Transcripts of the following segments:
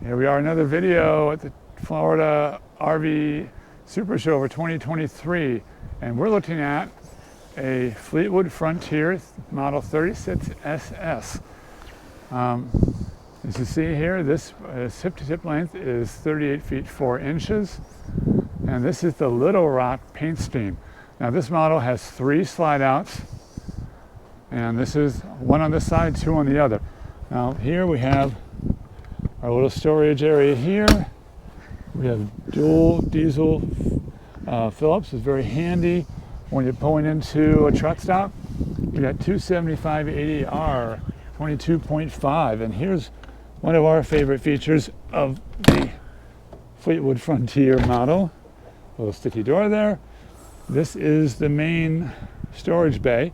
Here we are, another video at the Florida RV Supershow for 2023, and we're looking at a Fleetwood Frontier model 36SS. As you see here, this hip-to-tip length is 38 feet 4 inches, and this is the Little Rock paint scheme. Now this model has 3 slide-outs, and this is one on this side, 2 on the other. Now here we have our little storage area here. We have dual diesel Phillips. It's very handy when you're pulling into a truck stop. We got 275-80R 22.5, and here's one of our favorite features of the Fleetwood Frontier model. A little sticky door there. This is the main storage bay.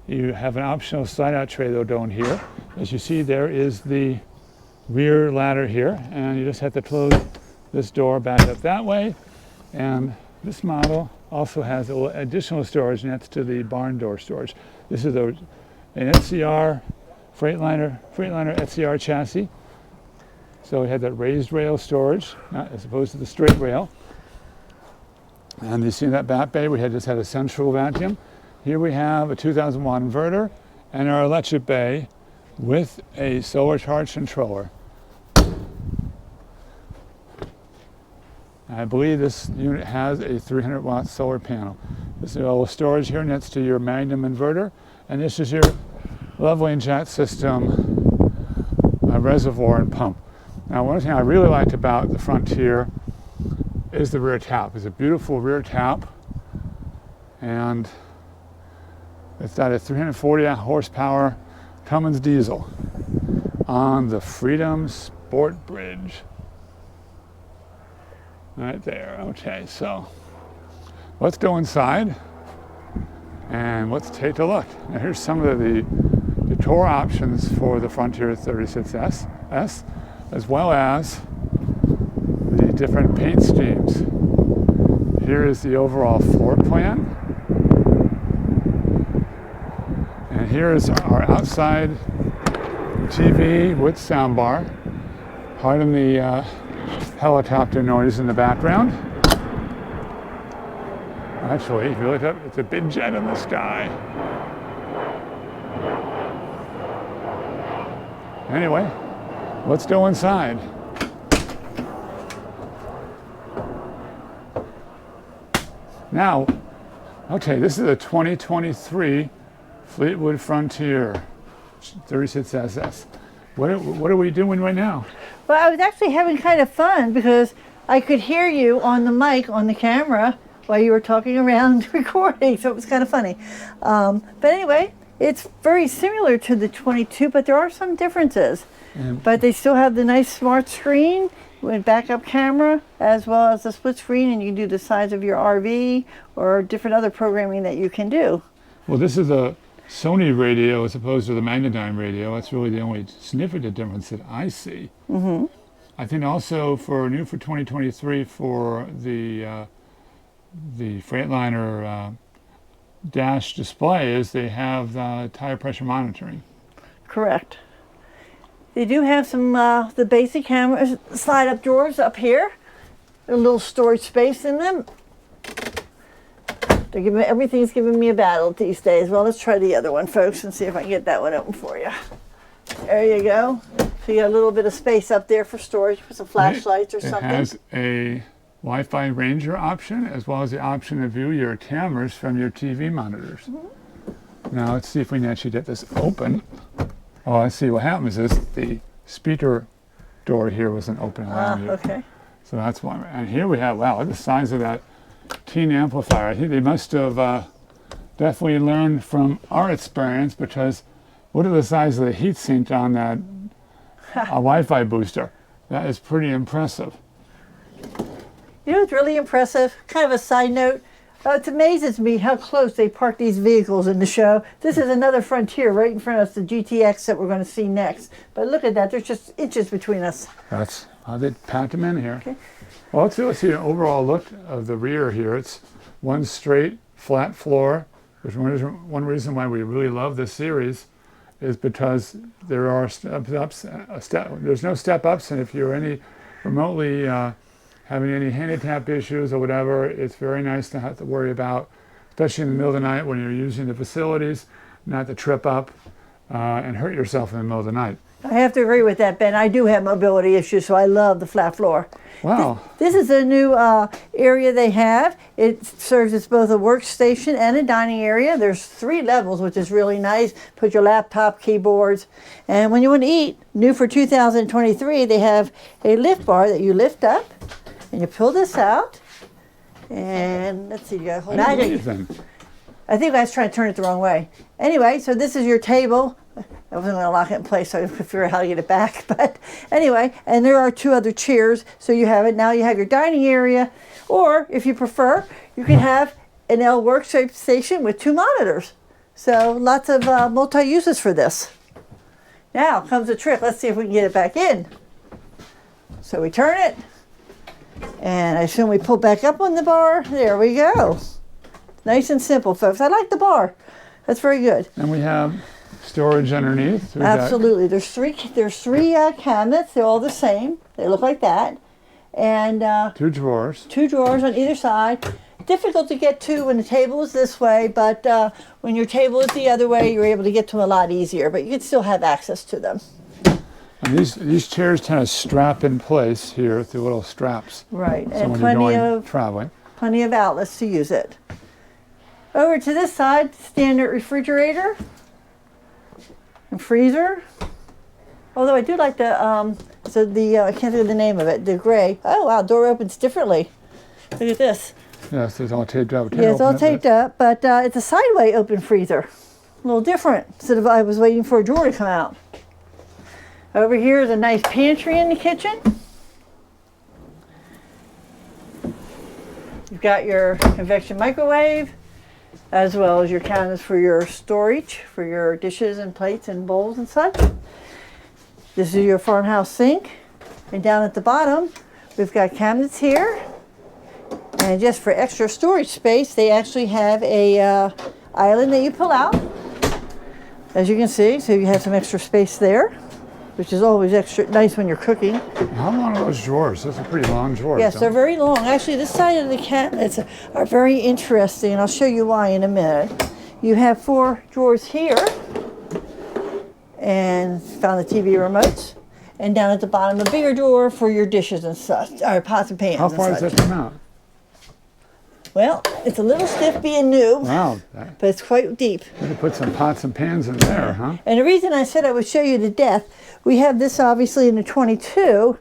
You have an optional slide-out tray though down here. As you see, there is the rear ladder here, and you just have to close this door back up that way. And this model also has additional storage next to the barn door storage. This is an SCR Freightliner SCR chassis. So we had that raised rail storage as opposed to the straight rail. And you see that back bay, we just had a central vacuum. Here we have a 2000-watt inverter and our electric bay with a solar charge controller. I believe this unit has a 300-watt solar panel. This is a little storage here next to your Magnum inverter, and this is your leveling jet system reservoir and pump. Now, one thing I really liked about the Frontier is the rear tap. It's a beautiful rear tap, and it's got a 340 horsepower Cummins diesel on the Freedom Sport Bridge. Right there. Okay, so let's go inside and let's take a look. Now here's some of the tour options for the Frontier 36S, as well as the different paint schemes. Here is the overall floor plan. And here is our outside TV with soundbar. Pardon the helicopter noise in the background. Actually, if you look up, it's a big jet in the sky. Anyway, let's go inside. Now, okay, this is a 2023 Fleetwood Frontier 36SS. What are we doing right now? Well, I was actually having kind of fun because I could hear you on the mic on the camera while you were talking around recording, so it was kind of funny. But anyway, it's very similar to the 22, but there are some differences. But they still have the nice smart screen with backup camera, as well as the split screen, and you can do the size of your RV or different other programming that you can do. Well, this is a Sony radio as opposed to the Magnum radio. That's really the only significant difference that I see. Mm-hmm. I think also for 2023 for the Freightliner dash display is they have tire pressure monitoring. Correct. They do have some the basic cameras, slide up drawers up here, a little storage space in them. Everything's giving me a battle these days. Well, let's try the other one, folks, and see if I can get that one open for you. There you go. So you got a little bit of space up there for storage, for some flashlights or something. It has a Wi-Fi Ranger option, as well as the option to view your cameras from your TV monitors. Mm-hmm. Now let's see if we can actually get this open. Oh, I see. What happens is the speaker door here wasn't open around here. Okay. So that's why. And here we have, wow, look at the size of that teen amplifier. I think they must have definitely learned from our experience, because look at the size of the heatsink on that Wi-Fi booster. That is pretty impressive. You know what's really impressive? Kind of a side note. It amazes me how close they park these vehicles in the show. This is another Frontier right in front of us, the GTX that we're going to see next. But look at that. There's just inches between us. That's how they packed them in here. Okay. Well, let's see an overall look of the rear here. It's one straight, flat floor, which is one reason why we really love this series. is because there are there's no step ups, and if you're any remotely having any handicap issues or whatever, it's very nice to have to worry about, especially in the middle of the night when you're using the facilities, not to trip up and hurt yourself in the middle of the night. I have to agree with that, Ben. I do have mobility issues, so I love the flat floor. Wow. This is a new area they have. It serves as both a workstation and a dining area. There's 3 levels, which is really nice. Put your laptop, keyboards. And when you want to eat, new for 2023, they have a lift bar that you lift up, and you pull this out. And let's see, you got to hold it. I think I was trying to turn it the wrong way. Anyway, so this is your table. I wasn't going to lock it in place, so I could figure out how to get it back. But anyway, and there are 2 other chairs, so you have it. Now you have your dining area, or if you prefer, you can have an L workstation with 2 monitors. So lots of multi-uses for this. Now comes the trick. Let's see if we can get it back in. So we turn it, and I assume we pull back up on the bar. There we go. Nice and simple, folks. I like the bar. That's very good. And we have storage underneath. Absolutely. There's three cabinets. They're all the same. They look like that. And 2 drawers. 2 drawers on either side. Difficult to get to when the table is this way, but when your table is the other way, you're able to get to them a lot easier, but you can still have access to them. And these chairs kind of strap in place here through little straps. Right. So and when plenty you're going of traveling. Plenty of outlets to use it. Over to this side, standard refrigerator and freezer. Although I do like the I can't think of the name of it, the gray. Oh wow, door opens differently. Look at this. Yes, it's all taped up. Yeah, it's all taped up, but it's a sideway open freezer. A little different. Instead of I was waiting for a drawer to come out. Over here is a nice pantry in the kitchen. You've got your convection microwave, as well as your cabinets for your storage, for your dishes and plates and bowls and such. This is your farmhouse sink. And down at the bottom, we've got cabinets here. And just for extra storage space, they actually have a island that you pull out, as you can see. So you have some extra space there, which is always extra nice when you're cooking. How long are those drawers? Those are pretty long drawers. Yes, they're very long. Actually, this side of the cabinets are very interesting, and I'll show you why in a minute. You have 4 drawers here, and found the TV remotes, and down at the bottom a bigger drawer for your dishes and such, or pots and pans. How far does that come out? Well, it's a little stiff being new. Wow. But it's quite deep. You could put some pots and pans in there, huh? And the reason I said I would show you to death, we have this obviously in the 22.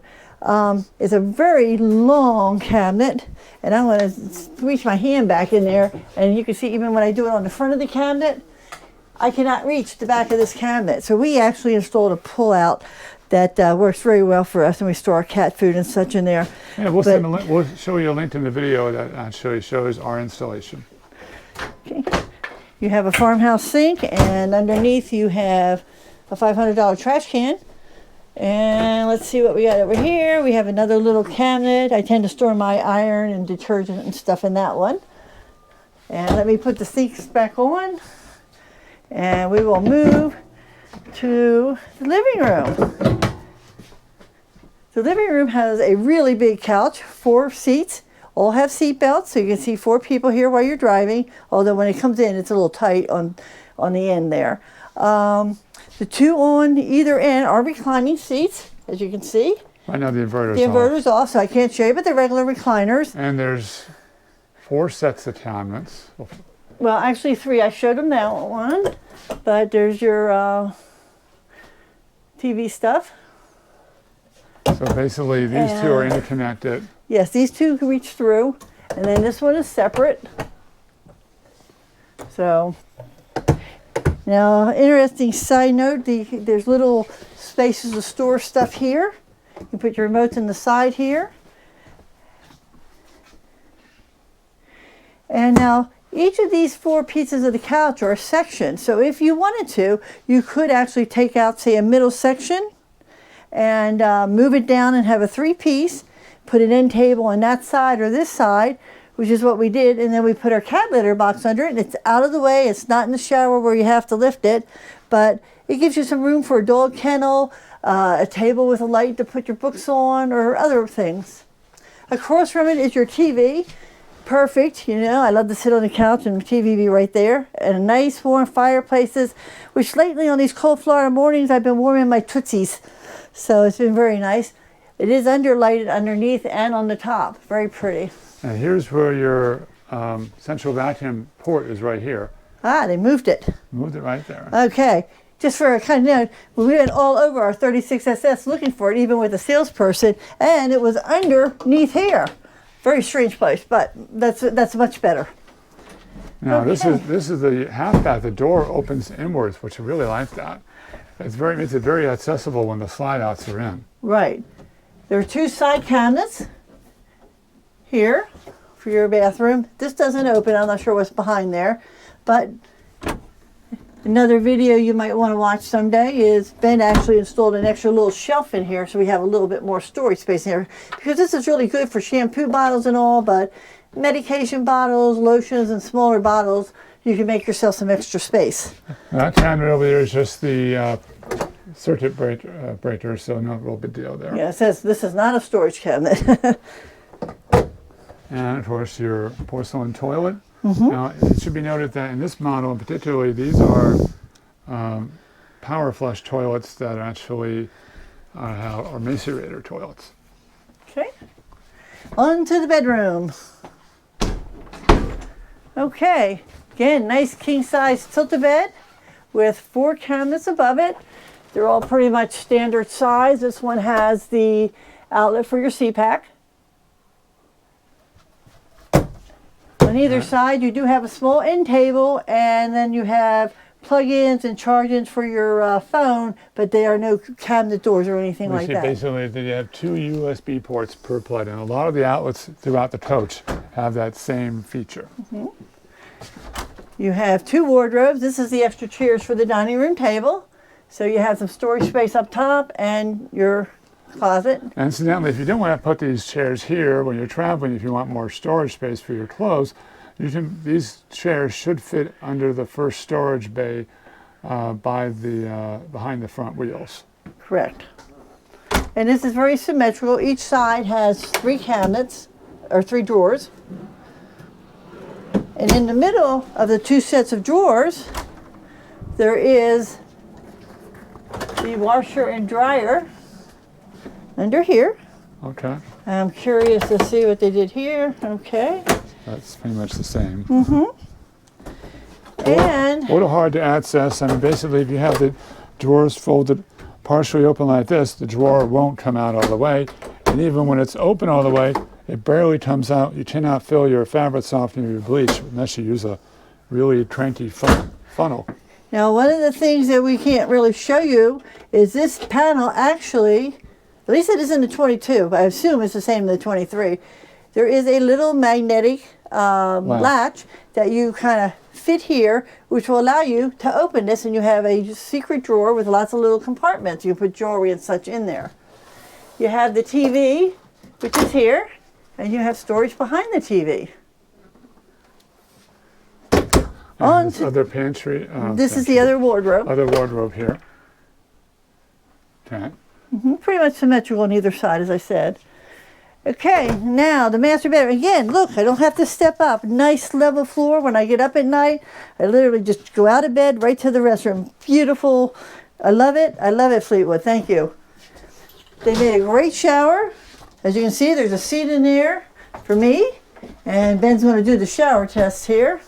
It's a very long cabinet, and I'm going to reach my hand back in there, and you can see even when I do it on the front of the cabinet, I cannot reach the back of this cabinet. So we actually installed a pull-out that works very well for us, and we store our cat food and such in there. Yeah, we'll show you a link in the video that actually shows our installation. Okay. You have a farmhouse sink, and underneath you have a $500 trash can. And let's see what we got over here. We have another little cabinet. I tend to store my iron and detergent and stuff in that one. And let me put the sinks back on. And we will move to the living room. The living room has a really big couch, 4 seats, all have seat belts, so you can see 4 people here while you're driving, although when it comes in, it's a little tight on the end there. The 2 on either end are reclining seats, as you can see. Right now the inverter's off. The inverter's off, so I can't show you, but they're regular recliners. And there's 4 sets of cabinets. Well, actually 3. I showed them that one, but there's your TV stuff. So basically these 2 are interconnected. Yes, these 2 can reach through, and then this one is separate. So, now interesting side note, there's little spaces to store stuff here. You can put your remotes in the side here. And now each of these 4 pieces of the couch are a section. So if you wanted to, you could actually take out, say, a middle section and move it down and have a 3-piece, put an end table on that side or this side which is what we did, and then we put our cat litter box under it, and it's out of the way. It's not in the shower where you have to lift it, but it gives you some room for a dog kennel, a table with a light to put your books on, or other things. Across from it is your TV. Perfect, you know, I love to sit on the couch and the TV be right there. And nice warm fireplaces, which lately on these cold Florida mornings I've been warming my Tootsies. So it's been very nice. It is underlighted underneath and on the top. Very pretty. And here's where your central vacuum port is right here. Ah, they moved it. Moved it right there. Okay. Just for a kind of note, we went all over our 36SS looking for it, even with a salesperson, and it was underneath here. Very strange place, but that's much better. Now Okay. this is the half bath. The door opens inwards, which I really like that. Makes it very accessible when the slide outs are in. Right. There are 2 side cabinets here for your bathroom. This doesn't open. I'm not sure what's behind there, but another video you might want to watch someday is Ben actually installed an extra little shelf in here, so we have a little bit more storage space in here, because this is really good for shampoo bottles and all, but medication bottles, lotions, and smaller bottles, you can make yourself some extra space. That cabinet over there is just the circuit breaker, so no real big deal there. Yeah, it says this is not a storage cabinet. And of course your porcelain toilet. Now it should be noted that in this model in particular, these are power flush toilets that actually are macerator toilets. Okay. On to the bedroom. Okay. Again, nice king size tilt-a-bed with 4 cabinets above it. They're all pretty much standard size. This one has the outlet for your CPAP. On either side, you do have a small end table, and then you have plug-ins and charge-ins for your phone, but there are no cabinet doors or anything like that. Basically, they have 2 USB ports per plug, and a lot of the outlets throughout the coach have that same feature. You have 2 wardrobes. This is the extra chairs for the dining room table. So you have some storage space up top and your closet. And incidentally, if you don't want to put these chairs here when you're traveling, if you want more storage space for your clothes, these chairs should fit under the first storage bay behind the front wheels. Correct. And this is very symmetrical. Each side has 3 cabinets, or 3 drawers. And in the middle of the 2 sets of drawers, there is the washer and dryer under here. Okay. I'm curious to see what they did here. Okay. That's pretty much the same. And A little hard to access. I mean, basically, if you have the drawers folded partially open like this, the drawer won't come out all the way. And even when it's open all the way, it barely comes out. You cannot fill your fabric softener or your bleach unless you use a really cranky funnel. now one of the things that we can't really show you is this panel actually, at least it is in the 22, but I assume it's the same in the 23. There is a little magnetic latch that you kind of fit here, which will allow you to open this, and you have a secret drawer with lots of little compartments. You can put jewelry and such in there. You have the TV, which is here, and you have storage behind the TV. And this other pantry. This is the other wardrobe. Other wardrobe here. Okay. Pretty much symmetrical on either side, as I said. Okay, now the master bedroom. Again, look, I don't have to step up. Nice level floor. When I get up at night, I literally just go out of bed right to the restroom. Beautiful. I love it. I love it, Fleetwood. Thank you. They made a great shower. As you can see, there's a seat in there for me. And Ben's going to do the shower test here.